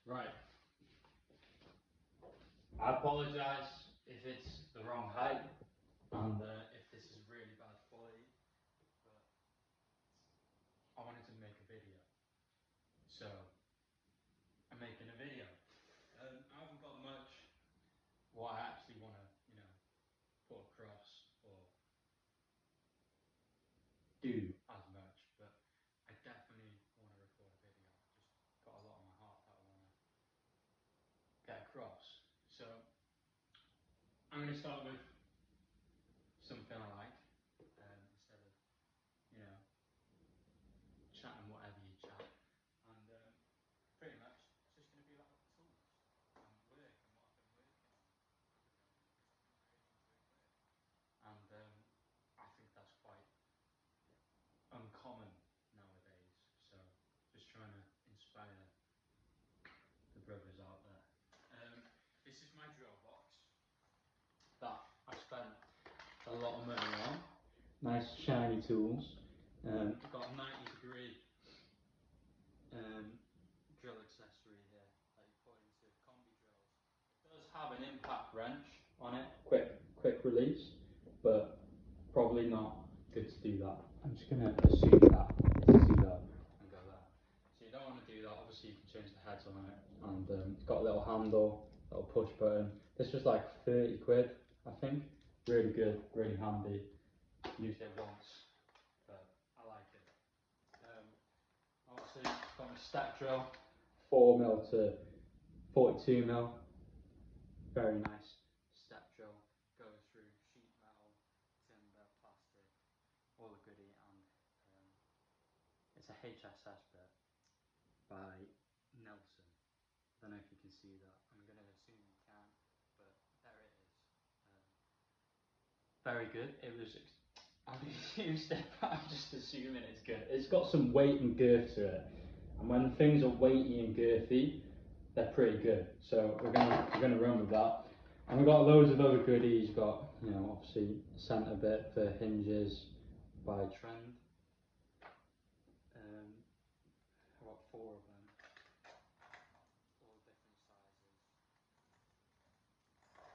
Right. I apologise if it's the wrong height and if this is really bad quality, but I wanted to make a video, so I'm making a video. I haven't got much what I actually want to, put across or do as much, but I definitely want to record a video. Just got a lot on my heart that I want to get across. So I'm going to start with something I like, instead of, you know, chatting whatever you chat. And pretty much it's just going to be about tools and work and what I've been working on at the moment, because I really enjoy work. And I think that's quite uncommon nowadays. So just trying to inspire the brothers out there. This is my drill box that I spent a lot of money on. Nice shiny tools. Got a 90-degree drill accessory here that you put into combi drills. It does have an impact wrench on it, quick release, but probably not good to do that. I'm just going to assume that it's zero and go there. So you don't want to do that. Obviously you can change the heads on it, and it's got a little handle, little push button. This was like 30 quid, I think. Really good, really handy. Used it once, but I like it. Obviously got my stack drill, 4mm to 42mm. Very nice step drill. Goes through sheet metal, timber, plastic, all the goodie, and it's a HSS bit by Nelson. I don't know if you can see that. I'm going to assume you can, but there it is. Very good. It was. I've used it, but I'm just assuming it's good. It's got some weight and girth to it, and when things are weighty and girthy, they're pretty good. So we're gonna run with that. And we've got loads of other goodies. Got, obviously centre bit for hinges by Trend. I've got 4 of them, all different sizes. Oh,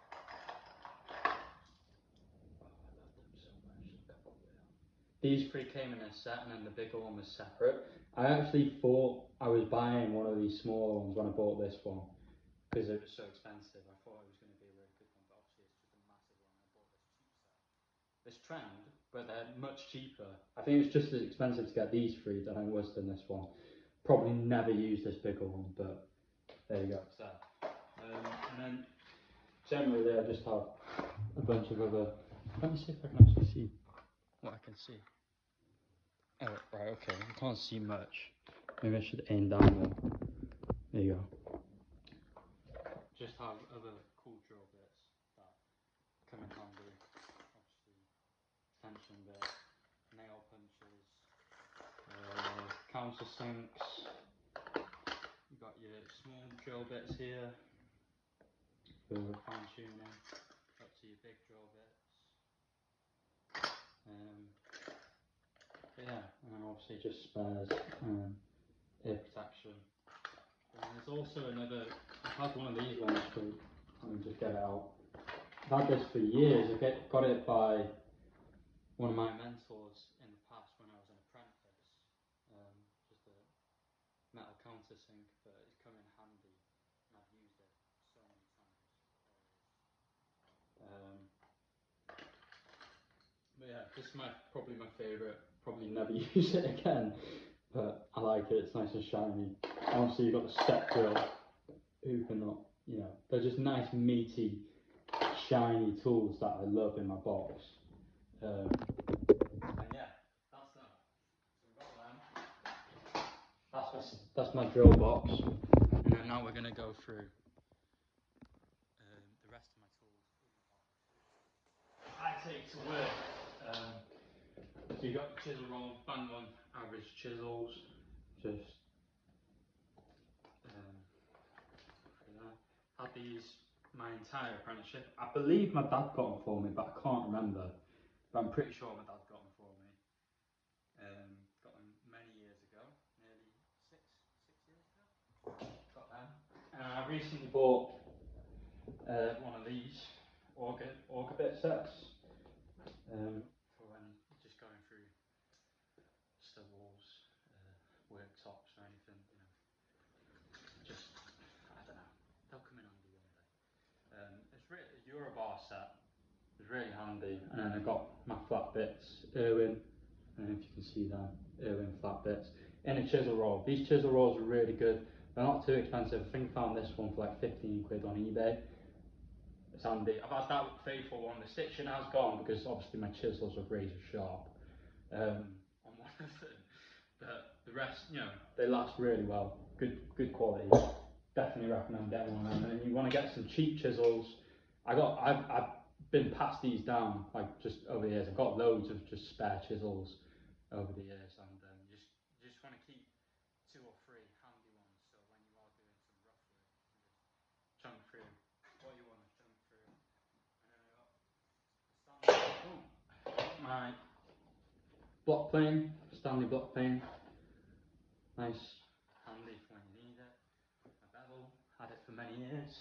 I love them so much. Look how cool they are. These 3 came in a set, and then the bigger one was separate. I actually thought I was buying one of these smaller ones when I bought this one, because it was so expensive. I thought it was going to be a really good one, but obviously it's just a massive one. I bought this cheap set. This Trend, but they're much cheaper. I think it's just as expensive to get these 3 than it was than this one. Probably never use this bigger one, but there you go, it's there. And then generally I just have a bunch of other. Let me see if I can actually see what I can see. Oh, right, okay, I can't see much. Maybe I should aim down more. There you go. Just have other cool drill bits that come in handy. Obviously, tension bit, nail punches, countersinks. You've got your small drill bits here for fine tuning, up to your big drill bits. But yeah, and then obviously just spares and ear protection. And there's also another. I've had one of these ones for. Let me just get it out. I've had this for years. I got it by one of my mentors in the past when I was an apprentice. Just a metal countersink, but it's come in handy, and I've used it so many times. But yeah, this is probably my favourite. Probably never use it again, but I like it. It's nice and shiny. Obviously you've got the step drill. Who can not? They're just nice, meaty, shiny tools that I love in my box. And yeah, that's that. So we've got them. That's my drill box. And then now we're going to go through the rest of my tools I take to work. So you've got chisel roll, bang on average chisels. Just had these my entire apprenticeship. I believe my dad got them for me, but I can't remember. But I'm pretty sure my dad got them for me. Got them many years ago, nearly six years ago. Got them. recently bought one of these auger bit sets for when you're just going through stubbles, worktops or anything, you know. Just, I don't know, they'll come in handy one day. It's really, a Eurobar set. It's really handy, and then I got my flat bits, Irwin, I don't know if you can see them, Irwin flat bits, in a chisel roll. These chisel rolls are really good. They're not too expensive. I think I found this one for like 15 quid on eBay. It's handy. I've had that faithful one. The stitching has gone because obviously my chisels are razor sharp on one of them. But the rest, you know, they last really well. Good quality. Definitely recommend getting one of them. And then you want to get some cheap chisels. I've been passed these down like just over the years. I've got loads of just spare chisels over the years, and you just want to keep 2 or 3 handy ones, so when you are doing some rough work, you can just chunk through what you want to chunk through. And then I got my block plane, Stanley block plane, nice, handy for when you need it. A bevel, had it for many years.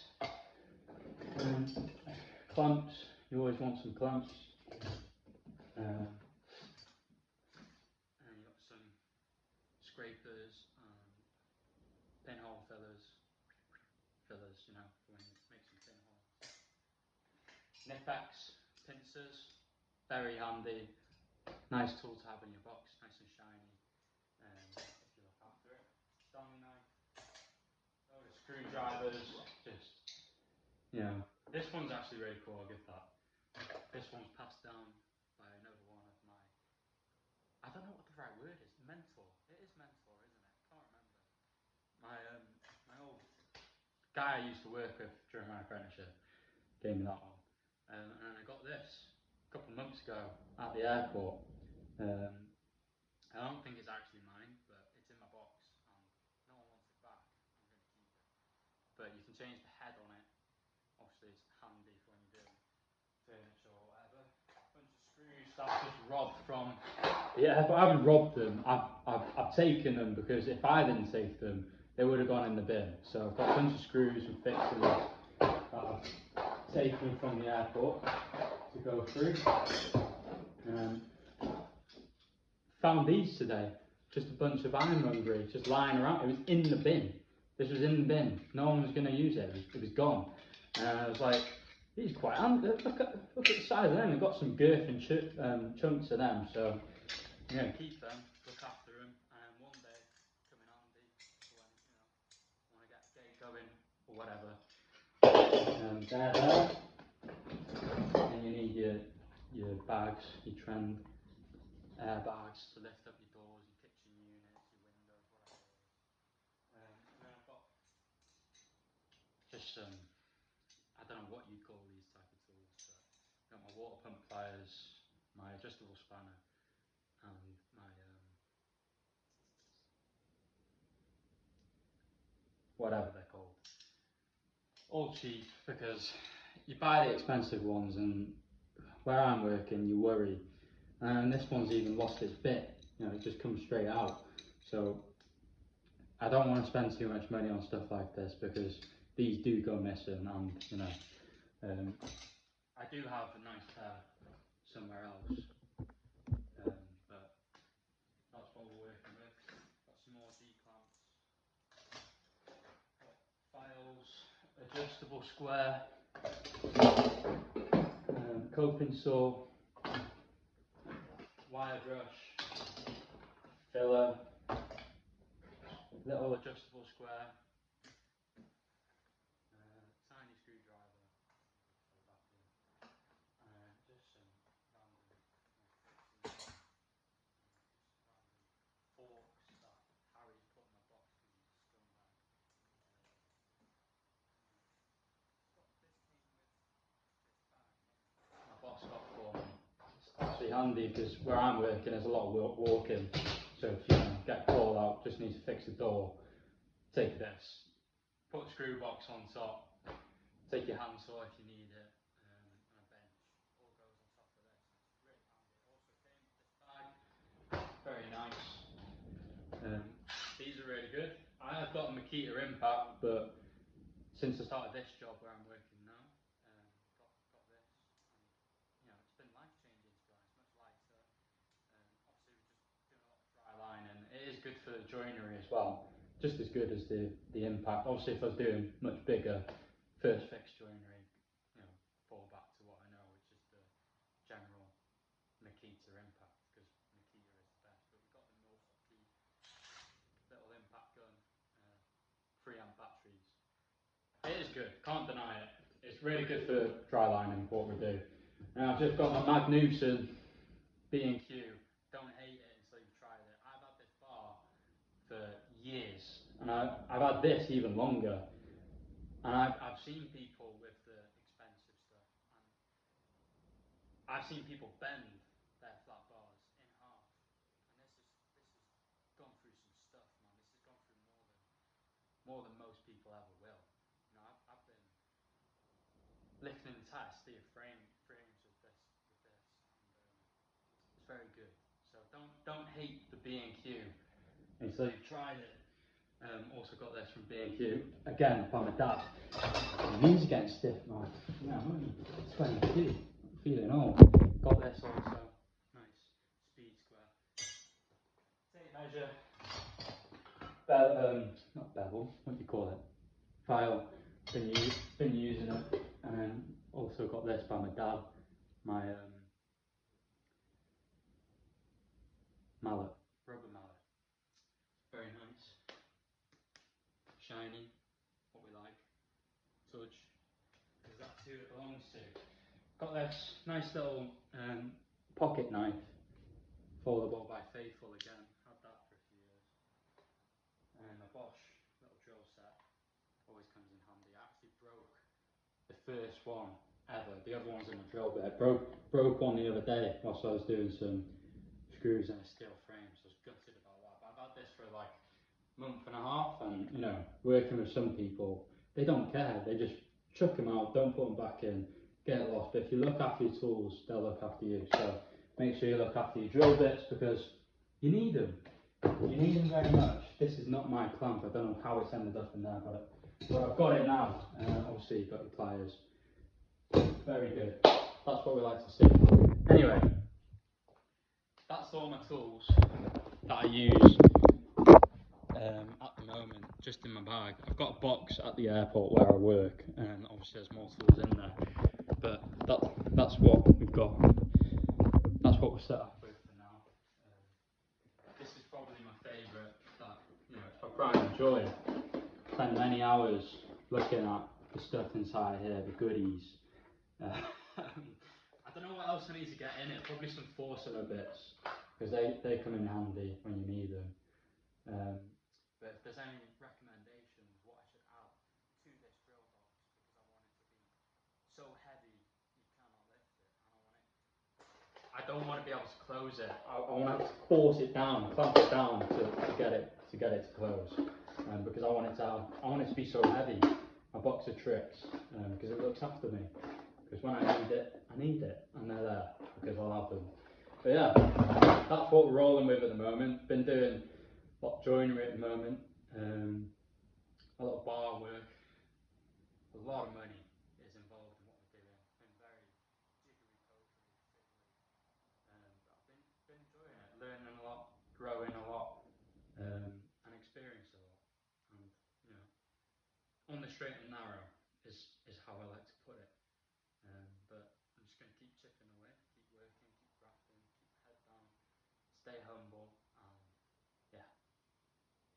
Clamps, you always want some clamps. And you got some scrapers and pinhole fillers, you know, for when you make some pinholes. Nipex pincers, very handy. Nice tool to have in your box, nice and shiny. If you look after it. Stanley knife, load of screwdrivers, just, you know. This one's actually really cool, I'll give that. This one's passed down by another one of my, I don't know what the right word is, mentor. It is mentor, isn't it? I can't remember. My old guy I used to work with during my apprenticeship gave me that one. And I got this a couple of months ago at the airport. I don't think it's actually mine, but it's in my box and no one wants it back. I'm going to keep it. But you can change the head on it. Obviously, it's handy for when you're doing furniture or whatever. A bunch of screws that's just robbed from. Yeah, but I haven't robbed them. I've taken them because if I didn't take them, they would have gone in the bin. So I've got a bunch of screws and fixings that I've taken from the airport to go through. Found these today, just a bunch of ironmongery just lying around. It was in the bin. This was in the bin. No one was going to use it. It was gone. And I was like, these are quite handy. Look at the size of them. They've got some girth and chunks of them. So, you know, keep them, look after them, and one day come in handy for when, you know, want to get a gate going or whatever. They're there. And you need your bags, your trend airbags to lift up your doors, your kitchen units, your windows, whatever it is. And then I've got just some, I don't know what you call these type of tools, but I've got my water pump pliers, my adjustable spanner, and my whatever they're called. All cheap because you buy the expensive ones, and where I'm working, you worry. And this one's even lost its bit. You know, it just comes straight out. So I don't want to spend too much money on stuff like this because these do go missing, and you know, I do have a nice pair somewhere else, but that's what we're working with. Got some more D-clamps, got files, adjustable square, coping saw, wire brush, filler, little adjustable square, tiny screwdriver, just some random fixings, just random forks that Harry's put in my box because he's a scumbag. This came with this bag my boss got for me. It's actually handy because where I'm working there's a lot of walking, so if you get called out, just need to fix the door, take this, put a screw box on top, take your handsaw if you need it, and a bench, all goes on top of this, and it's really handy. It also came with this bag, very nice. These are really good. I have got a Makita Impact, but since I started this job where I'm working now, got this, and it's been life changing to be honest, much lighter. Obviously, we're just doing a lot of dry line, and it is good for the joinery as well. Just as good as the impact. Obviously, if I was doing much bigger first fix joinery, fall back to what I know, which is the general Makita impact, because Makita is the best. But we've got the Milwaukee little impact gun, 3 amp batteries. It is good, can't deny it. It's really good for dry lining, what we do. And I've just got my Magnuson B&Q. Don't hate it until you've tried it. I've had this bar for years, and I've had this even longer. And I've seen people with the expensive stuff, and I've seen people bend their flat bars in half. And this has gone through some stuff, man. This has gone through more than most people ever will. I've been lifting the test, the frames with this, and it's very good. So don't hate the B&Q until you've tried it. Also got this from B&Q, again by my dad. My knees are getting stiff, man. I'm only 22, feeling old. Got this also, nice speed square. Tape measure, not bevel, what do you call it? File. Been using it, and then also got this by my dad. My mallet, rubber mallet. Very nice, shiny, what we like. Touch, because that's who it belongs to. Got this nice little pocket knife, foldable by Faithful again. Had that for a few years. And a Bosch little drill set always comes in handy. I actually broke the first one ever. The other one's in the drill bit. Broke one the other day whilst I was doing some screws in a steel frame, so I was gutted about that. But I've had this for like a month and a half, and working with some people, they don't care. They just chuck them out, don't put them back in, get lost. But if you look after your tools, they'll look after you. So make sure you look after your drill bits, because you need them. You need them very much. This is not my clamp. I don't know how it's ended up in there, but I've got it now. Obviously, you've got your pliers. Very good. That's what we like to see. Anyway, that's all my tools that I use at the moment, just in my bag. I've got a box at the airport where I work, and obviously there's more tools in there. But that's what we've got. That's what we're set up with for now. This is probably my favourite. That if I pride and joy, spend many hours looking at the stuff inside here, the goodies. I don't know what else I need to get in it. Probably some Forcimer bits, because they come in handy when you need them. But if there's any recommendations what I should add to this drill box, because I want it to be so heavy you cannot lift it, and I don't want to be able to close it. I want to force it down, clamp it down to get it to close, because I want it to be so heavy. My box of tricks, because it looks after me. Because when I need it, and they're there, because I'll have them. But yeah, that's what we're rolling with at the moment. Been doing a lot of joinery at the moment, a lot of bar work, a lot of money is involved in what we're doing. Been very jiggery pokery, fiddly, but I've been enjoying it, learning a lot, growing a lot, and experiencing a lot. And on the straight and narrow is how I like to put it. But I'm just going to keep chipping away, keep working, keep grafting, keep my head down, stay humble, and yeah,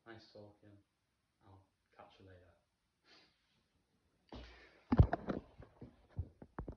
nice talking.